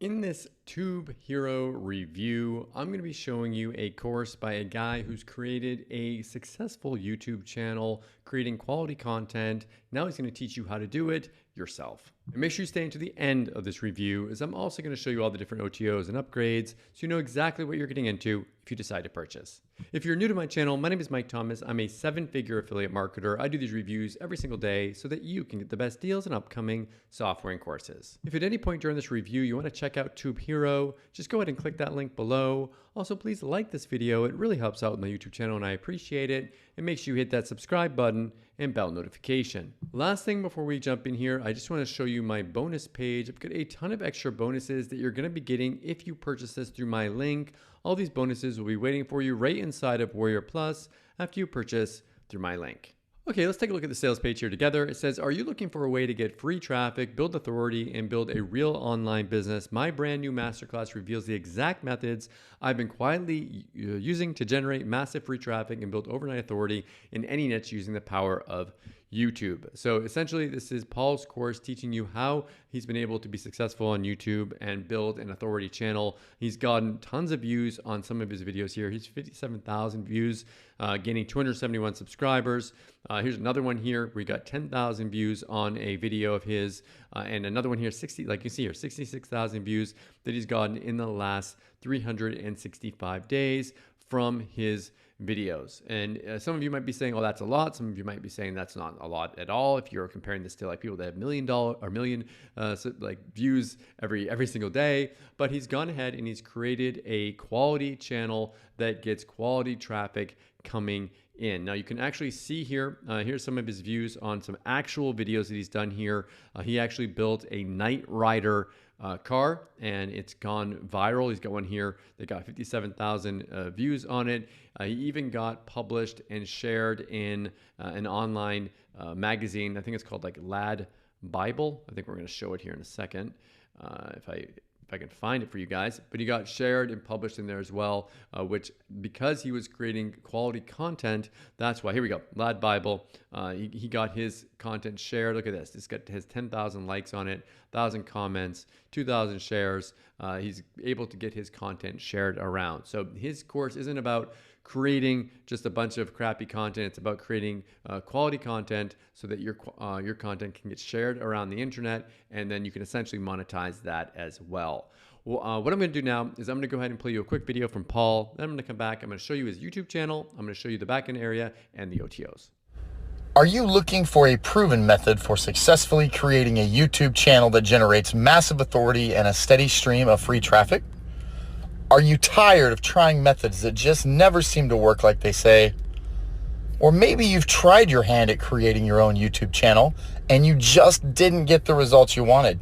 In this Tube Hero review, I'm going to be showing you a course by a guy who's created a successful YouTube channel, creating quality content. Now he's going to teach you how to do it yourself. And make sure you stay to the end of this review, as I'm also going to show you all the different OTOs and upgrades so you know exactly what you're getting into if you decide to purchase. If you're new to my channel, my name is Mike Thomas. I'm a 7-figure affiliate marketer. I do these reviews every single day so that you can get the best deals on upcoming software and courses. If at any point during this review you want to check out Tube Hero, just go ahead and click that link below. Also, please like this video. It really helps out with my YouTube channel and I appreciate it. And make sure you hit that subscribe button and bell notification. Last thing before we jump in here, I just want to show you my bonus page. I've got a ton of extra bonuses that you're going to be getting if you purchase this through my link. All these bonuses will be waiting for you right inside of Warrior Plus after you purchase through my link. Okay, let's take a look at the sales page here together. It says, are you looking for a way to get free traffic, build authority, and build a real online business? My brand new masterclass reveals the exact methods I've been quietly using to generate massive free traffic and build overnight authority in any niche using the power of YouTube. So essentially, this is Paul's course teaching you how he's been able to be successful on YouTube and build an authority channel. He's gotten tons of views on some of his videos here. He's 57,000 views, gaining 271 subscribers. Here's another one here. We got 10,000 views on a video of his, and another one here, 60, like you see here, 66,000 views that he's gotten in the last 365 days from his videos. And some of you might be saying, oh, that's a lot. Some of you might be saying that's not a lot at all. If you're comparing this to like people that have million views every single day, but he's gone ahead and he's created a quality channel that gets quality traffic coming in. Now you can actually see here, here's some of his views on some actual videos that he's done here. He actually built a Knight Rider car and it's gone viral. He's got one here that got 57,000 views on it. He even got published and shared in an online magazine. I think it's called like Lad Bible. I think we're going to show it here in a second if I can find it for you guys. But he got shared and published in there as well, which because he was creating quality content, that's why. Here we go, Lad Bible. He got his content shared. Look at this. This has 10,000 likes on it, 1,000 comments, 2,000 shares. He's able to get his content shared around. So his course isn't about creating just a bunch of crappy content. It's about creating quality content so that your content can get shared around the internet, and then you can essentially monetize that as well. Well, what I'm going to do now is I'm going to go ahead and play you a quick video from Paul. Then I'm going to come back. I'm going to show you his YouTube channel. I'm going to show you the backend area and the OTOs. Are you looking for a proven method for successfully creating a YouTube channel that generates massive authority and a steady stream of free traffic? Are you tired of trying methods that just never seem to work like they say? Or maybe you've tried your hand at creating your own YouTube channel and you just didn't get the results you wanted.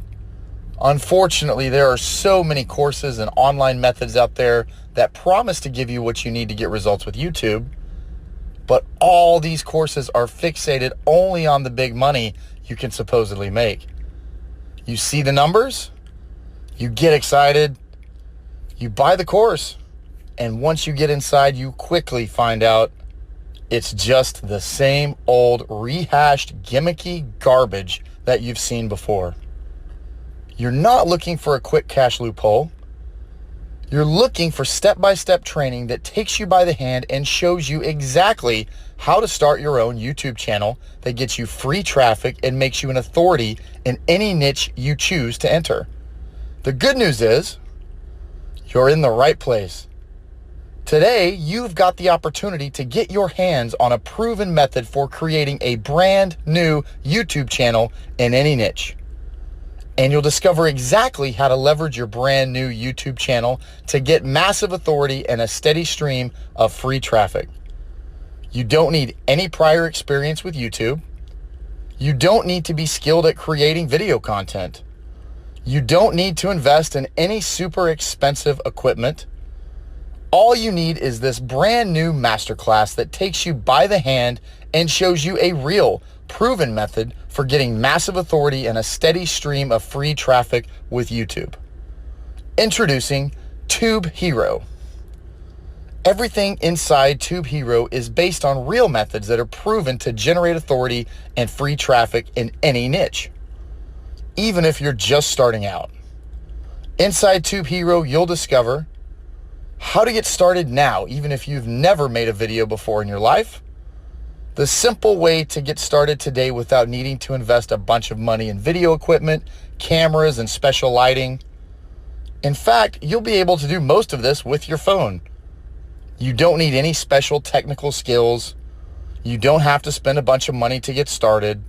Unfortunately, there are so many courses and online methods out there that promise to give you what you need to get results with YouTube, but all these courses are fixated only on the big money you can supposedly make. You see the numbers, you get excited, you buy the course, and once you get inside, you quickly find out it's just the same old rehashed gimmicky garbage that you've seen before. You're not looking for a quick cash loophole. You're looking for step-by-step training that takes you by the hand and shows you exactly how to start your own YouTube channel that gets you free traffic and makes you an authority in any niche you choose to enter. The good news is, you're in the right place. Today, you've got the opportunity to get your hands on a proven method for creating a brand new YouTube channel in any niche. And you'll discover exactly how to leverage your brand new YouTube channel to get massive authority and a steady stream of free traffic. You don't need any prior experience with YouTube. You don't need to be skilled at creating video content. You don't need to invest in any super expensive equipment. All you need is this brand new masterclass that takes you by the hand and shows you a real, proven method for getting massive authority and a steady stream of free traffic with YouTube. Introducing Tube Hero. Everything inside Tube Hero is based on real methods that are proven to generate authority and free traffic in any niche, even if you're just starting out. Inside Tube Hero, you'll discover how to get started now, even if you've never made a video before in your life. The simple way to get started today without needing to invest a bunch of money in video equipment, cameras, and special lighting. In fact, you'll be able to do most of this with your phone. You don't need any special technical skills. You don't have to spend a bunch of money to get started.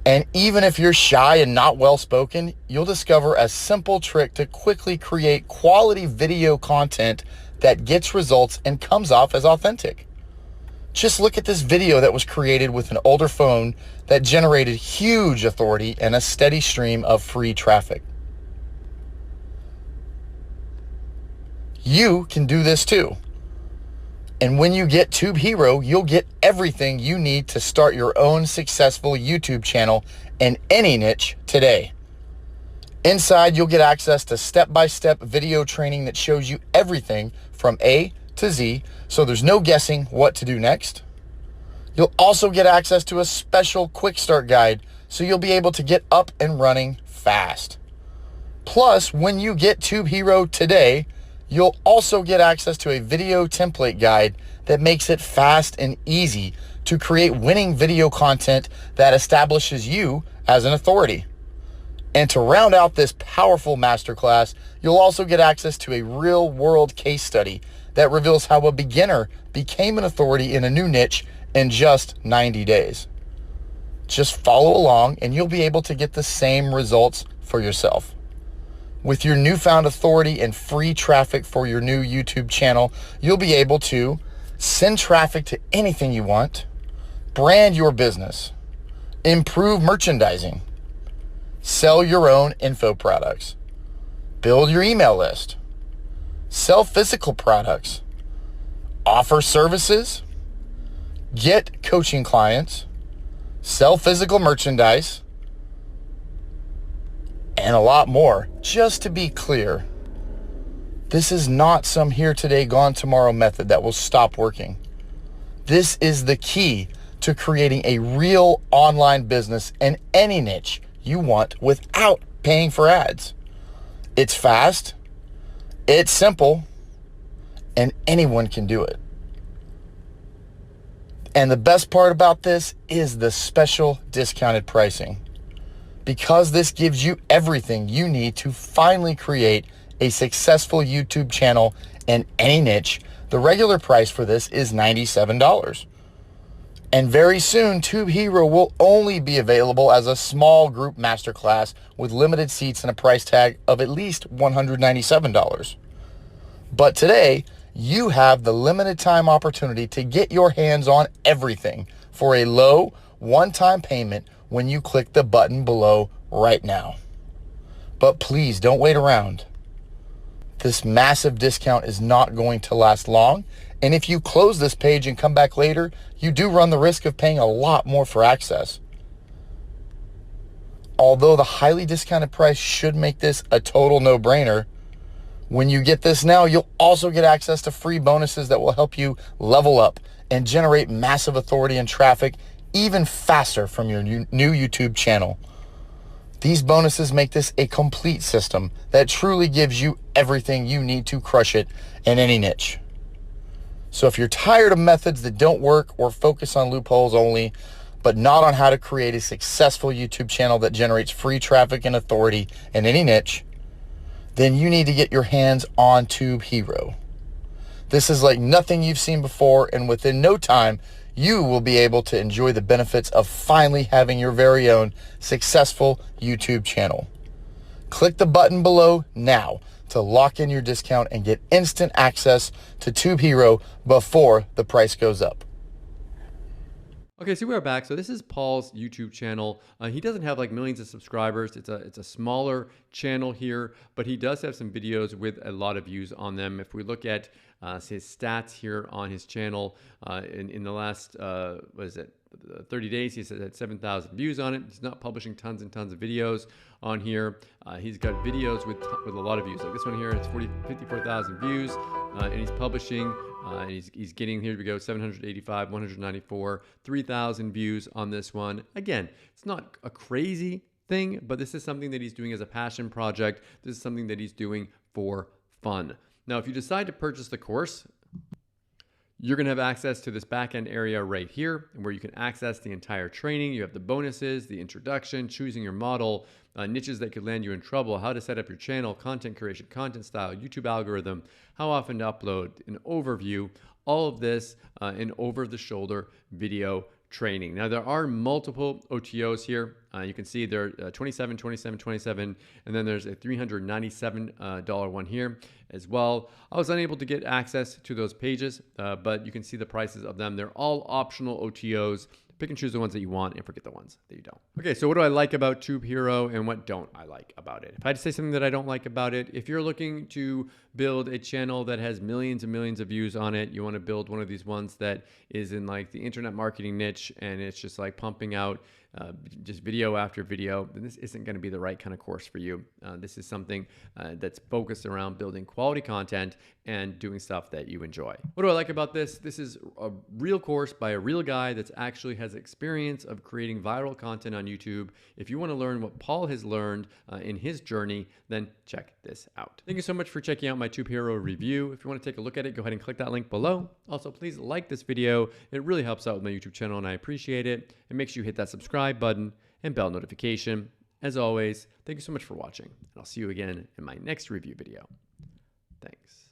And even if you're shy and not well-spoken, you'll discover a simple trick to quickly create quality video content that gets results and comes off as authentic. Just look at this video that was created with an older phone that generated huge authority and a steady stream of free traffic. You can do this too. And when you get Tube Hero, you'll get everything you need to start your own successful YouTube channel in any niche today. Inside, you'll get access to step-by-step video training that shows you everything from A to Z, so there's no guessing what to do next. You'll also get access to a special quick start guide, so you'll be able to get up and running fast. Plus, when you get Tube Hero today, you'll also get access to a video template guide that makes it fast and easy to create winning video content that establishes you as an authority. And to round out this powerful masterclass, you'll also get access to a real-world case study that reveals how a beginner became an authority in a new niche in just 90 days. Just follow along and you'll be able to get the same results for yourself. With your newfound authority and free traffic for your new YouTube channel, you'll be able to send traffic to anything you want, brand your business, improve merchandising, sell your own info products, build your email list, sell physical products, offer services, get coaching clients, sell physical merchandise, and a lot more. Just to be clear, this is not some here today, gone tomorrow method that will stop working. This is the key to creating a real online business in any niche you want without paying for ads. It's fast, it's simple, and anyone can do it. And the best part about this is the special discounted pricing, because this gives you everything you need to finally create a successful YouTube channel in any niche. The regular price for this is $97. And very soon, Tube Hero will only be available as a small group masterclass with limited seats and a price tag of at least $197. But today, you have the limited time opportunity to get your hands on everything for a low one-time payment when you click the button below right now. But please don't wait around. This massive discount is not going to last long, and if you close this page and come back later, you do run the risk of paying a lot more for access. Although the highly discounted price should make this a total no-brainer, when you get this now, you'll also get access to free bonuses that will help you level up and generate massive authority and traffic even faster from your new YouTube channel. These bonuses make this a complete system that truly gives you everything you need to crush it in any niche. So if you're tired of methods that don't work or focus on loopholes only, but not on how to create a successful YouTube channel that generates free traffic and authority in any niche, then you need to get your hands on Tube Hero. This is like nothing you've seen before, and within no time, you will be able to enjoy the benefits of finally having your very own successful YouTube channel. Click the button below now to lock in your discount and get instant access to Tube Hero before the price goes up. Okay, so we're back. So this is Paul's YouTube channel. He doesn't have like millions of subscribers. It's a smaller channel here, but he does have some videos with a lot of views on them. If we look at his stats here on his channel, in the last 30 days, he's had 7,000 views on it. He's not publishing tons and tons of videos on here. He's got videos with a lot of views. Like this one here, it's 54,000 views, and he's publishing. He's getting, here we go, 785, 194, 3,000 views on this one. Again, it's not a crazy thing, but this is something that he's doing as a passion project. This is something that he's doing for fun. Now, if you decide to purchase the course, you're going to have access to this backend area right here where you can access the entire training. You have the bonuses, the introduction, choosing your model, niches that could land you in trouble, how to set up your channel, content creation, content style, YouTube algorithm, how often to upload, an overview, all of this in over-the-shoulder video training. Now, there are multiple OTOs here. You can see they're $27, $27, $27, and then there's a $397 one here as well. I was unable to get access to those pages, but you can see the prices of them. They're all optional OTOs. Pick and choose the ones that you want and forget the ones that you don't. Okay, so what do I like about Tube Hero and what don't I like about it? If I had to say something that I don't like about it, if you're looking to build a channel that has millions and millions of views on it, you want to build one of these ones that is in like the internet marketing niche and it's just like pumping out just video after video, then this isn't going to be the right kind of course for you. This is something that's focused around building quality content and doing stuff that you enjoy. What do I like about this? This is a real course by a real guy that's actually has experience of creating viral content on YouTube. If you want to learn what Paul has learned in his journey, then check this out. Thank you so much for checking out my Tube Hero review. If you want to take a look at it, go ahead and click that link below. Also, please like this video. It really helps out with my YouTube channel and I appreciate it. And make sure you hit that subscribe button and bell notification. As always, thank you so much for watching, and I'll see you again in my next review video. Thanks.